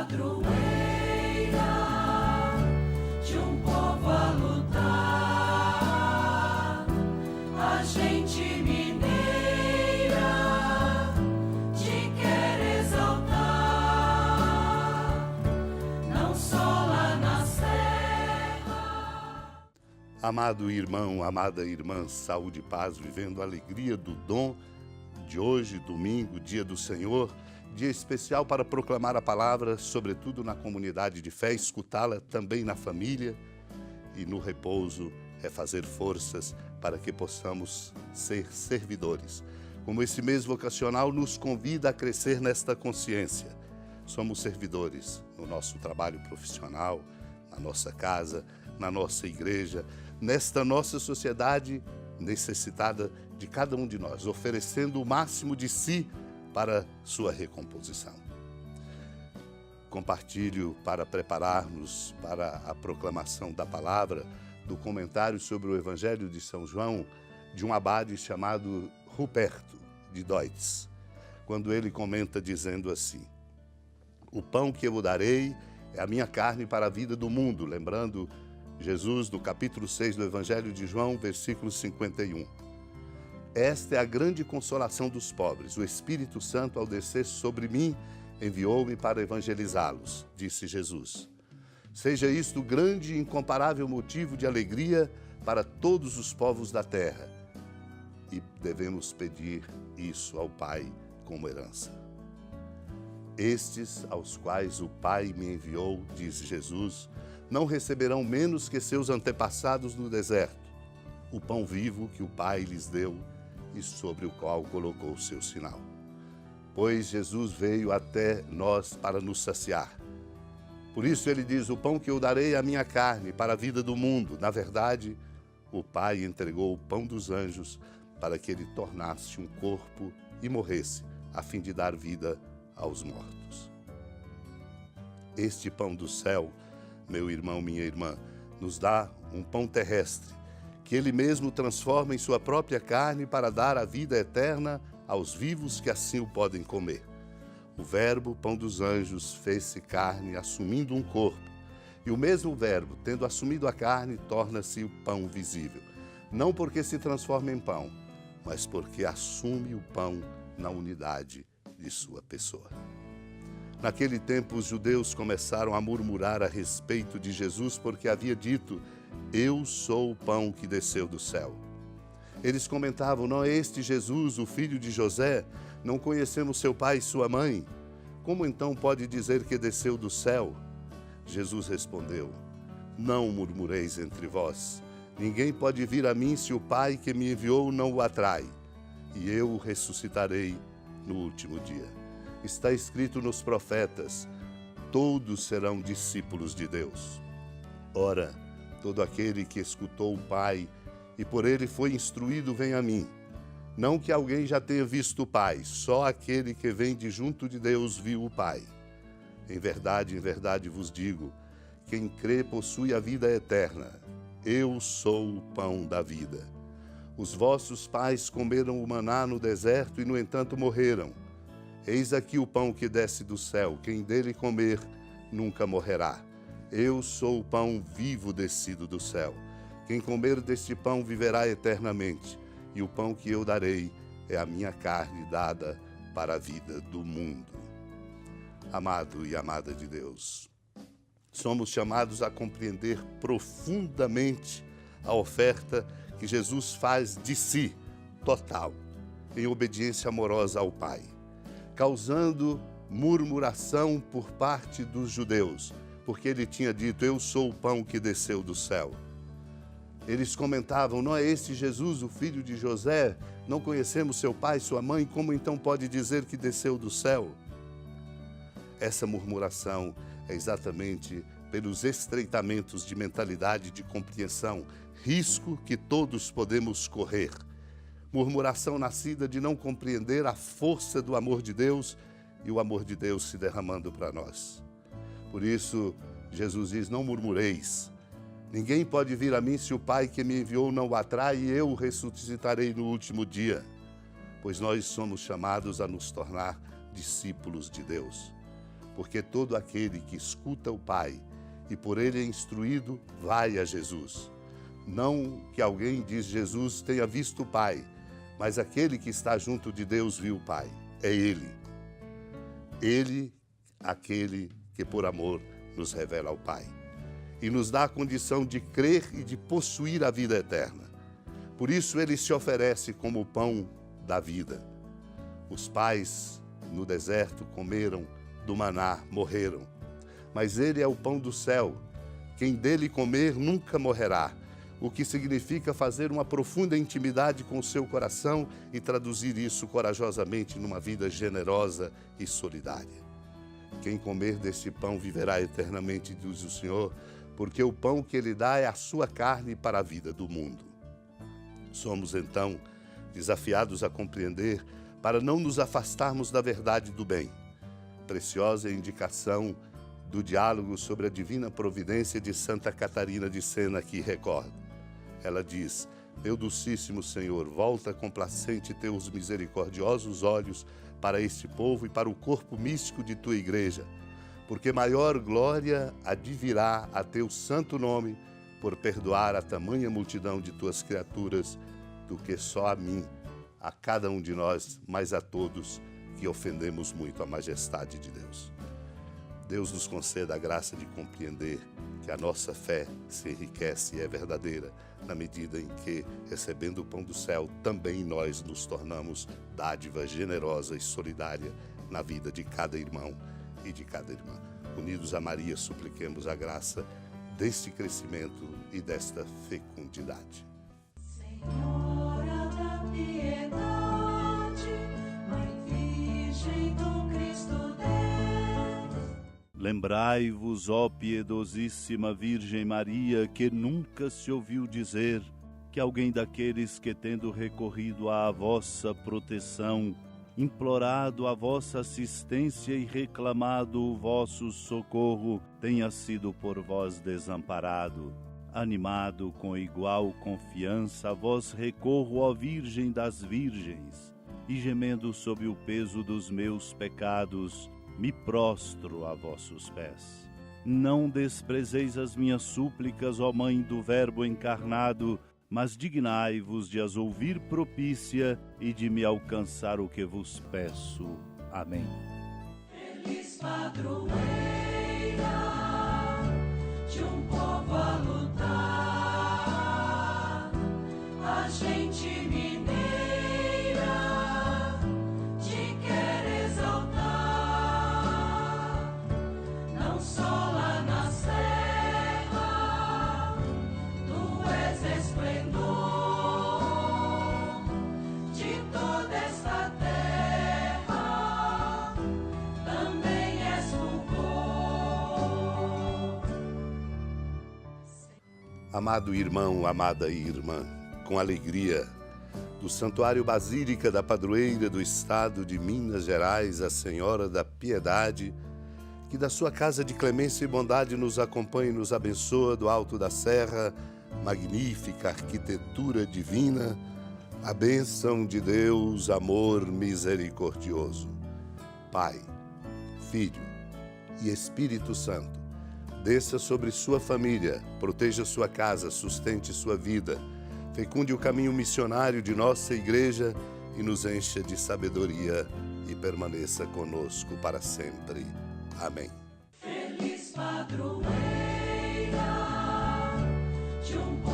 padroeira de um povo a lutar, a gente mineira te quer exaltar, não só lá na serra. Amado irmão, amada irmã, saúde e paz, vivendo a alegria do dom de hoje, domingo, dia do Senhor, dia especial para proclamar a palavra, sobretudo na comunidade de fé, escutá-la também na família, e no repouso é fazer forças para que possamos ser servidores. Como esse mês vocacional nos convida a crescer nesta consciência. Somos servidores no nosso trabalho profissional, na nossa casa, na nossa igreja, nesta nossa sociedade necessitada de cada um de nós, oferecendo o máximo de si para sua recomposição. Compartilho para preparar-nos para a proclamação da palavra do comentário sobre o Evangelho de São João, de um abade chamado Ruperto de Deutz, quando ele comenta dizendo assim: o pão que eu darei é a minha carne para a vida do mundo, lembrando Jesus no capítulo 6 do Evangelho de João, versículo 51. Esta é a grande consolação dos pobres. O Espírito Santo, ao descer sobre mim, enviou-me para evangelizá-los, disse Jesus. Seja isto grande e incomparável motivo de alegria para todos os povos da terra. E devemos pedir isso ao Pai como herança. Estes aos quais o Pai me enviou, diz Jesus, não receberão menos que seus antepassados no deserto, o pão vivo que o Pai lhes deu e sobre o qual colocou o seu sinal. Pois Jesus veio até nós para nos saciar. Por isso ele diz, o pão que eu darei é a minha carne para a vida do mundo. Na verdade, o Pai entregou o pão dos anjos para que ele tornasse um corpo e morresse, a fim de dar vida aos mortos. Este pão do céu, meu irmão, minha irmã, nos dá um pão terrestre, que ele mesmo transforma em sua própria carne para dar a vida eterna aos vivos que assim o podem comer. O verbo, pão dos anjos, fez-se carne, assumindo um corpo. E o mesmo verbo, tendo assumido a carne, torna-se o pão visível. Não porque se transforma em pão, mas porque assume o pão na unidade de sua pessoa. Naquele tempo, os judeus começaram a murmurar a respeito de Jesus porque havia dito, eu sou o pão que desceu do céu. Eles comentavam, não é este Jesus, o filho de José? Não conhecemos seu pai e sua mãe? Como então pode dizer que desceu do céu? Jesus respondeu, não murmureis entre vós. Ninguém pode vir a mim se o Pai que me enviou não o atrai. E eu o ressuscitarei no último dia. Está escrito nos profetas, todos serão discípulos de Deus. Ora, todo aquele que escutou o Pai e por ele foi instruído vem a mim. Não que alguém já tenha visto o Pai, só aquele que vem de junto de Deus viu o Pai. Em verdade vos digo, quem crê possui a vida eterna. Eu sou o pão da vida. Os vossos pais comeram o maná no deserto e, no entanto, morreram. Eis aqui o pão que desce do céu, quem dele comer nunca morrerá. Eu sou o pão vivo descido do céu. Quem comer deste pão viverá eternamente, e o pão que eu darei é a minha carne dada para a vida do mundo. Amado e amada de Deus, somos chamados a compreender profundamente a oferta que Jesus faz de si, total, em obediência amorosa ao Pai, causando murmuração por parte dos judeus, porque ele tinha dito, eu sou o pão que desceu do céu. Eles comentavam, não é este Jesus, o filho de José? Não conhecemos seu pai e sua mãe, como então pode dizer que desceu do céu? Essa murmuração é exatamente pelos estreitamentos de mentalidade de compreensão, risco que todos podemos correr. Murmuração nascida de não compreender a força do amor de Deus e o amor de Deus se derramando para nós. Por isso, Jesus diz, não murmureis. Ninguém pode vir a mim se o Pai que me enviou não o atrai, e eu o ressuscitarei no último dia. Pois nós somos chamados a nos tornar discípulos de Deus. porque todo aquele que escuta o Pai e por ele é instruído, vai a Jesus. Não que alguém, diz Jesus, tenha visto o Pai, mas aquele que está junto de Deus viu o Pai. É Ele. Ele, aquele que por amor nos revela ao Pai e nos dá a condição de crer e de possuir a vida eterna. Por isso ele se oferece como o pão da vida. Os pais no deserto comeram do maná, morreram. Mas ele é o pão do céu. Quem dele comer nunca morrerá. O que significa fazer uma profunda intimidade com o seu coração e traduzir isso corajosamente numa vida generosa e solidária. Quem comer deste pão viverá eternamente, diz o Senhor, porque o pão que ele dá é a sua carne para a vida do mundo. Somos, então, desafiados a compreender para não nos afastarmos da verdade do bem. Preciosa indicação do diálogo sobre a divina providência de Santa Catarina de Sena que recordo. Ela diz: meu Dulcíssimo Senhor, volta complacente teus misericordiosos olhos para este povo e para o corpo místico de tua igreja, porque maior glória advirá a teu santo nome por perdoar a tamanha multidão de tuas criaturas do que só a mim, a cada um de nós, mas a todos que ofendemos muito a majestade de Deus. Deus nos conceda a graça de compreender que a nossa fé se enriquece e é verdadeira na medida em que, recebendo o pão do céu, também nós nos tornamos dádiva generosa e solidária na vida de cada irmão e de cada irmã. Unidos a Maria, supliquemos a graça deste crescimento e desta fecundidade. Senhora da piedade, Mãe Virgem do Cristo Deus. Lembrai-vos, ó piedosíssima Virgem Maria, que nunca se ouviu dizer que alguém daqueles que, tendo recorrido à vossa proteção, implorado a vossa assistência e reclamado o vosso socorro, tenha sido por vós desamparado. Animado com igual confiança, a vós recorro, ó Virgem das Virgens, e gemendo sob o peso dos meus pecados, me prostro a vossos pés. Não desprezeis as minhas súplicas, ó Mãe do Verbo encarnado, mas dignai-vos de as ouvir propícia e de me alcançar o que vos peço. Amém. Feliz padroeira de um povo a lutar, a gente mineira te quer exaltar, não só lá na serra, tu és esplendor de toda esta terra, também és fulgor. Amado irmão, amada irmã, com alegria, do Santuário Basílica da Padroeira do Estado de Minas Gerais, a Senhora da Piedade, que da sua casa de clemência e bondade nos acompanhe e nos abençoa do alto da serra, magnífica arquitetura divina, a bênção de Deus, amor misericordioso. Pai, Filho e Espírito Santo, desça sobre sua família, proteja sua casa, sustente sua vida, fecunde o caminho missionário de nossa igreja e nos encha de sabedoria e permaneça conosco para sempre. Amém. Feliz padroeira de um povo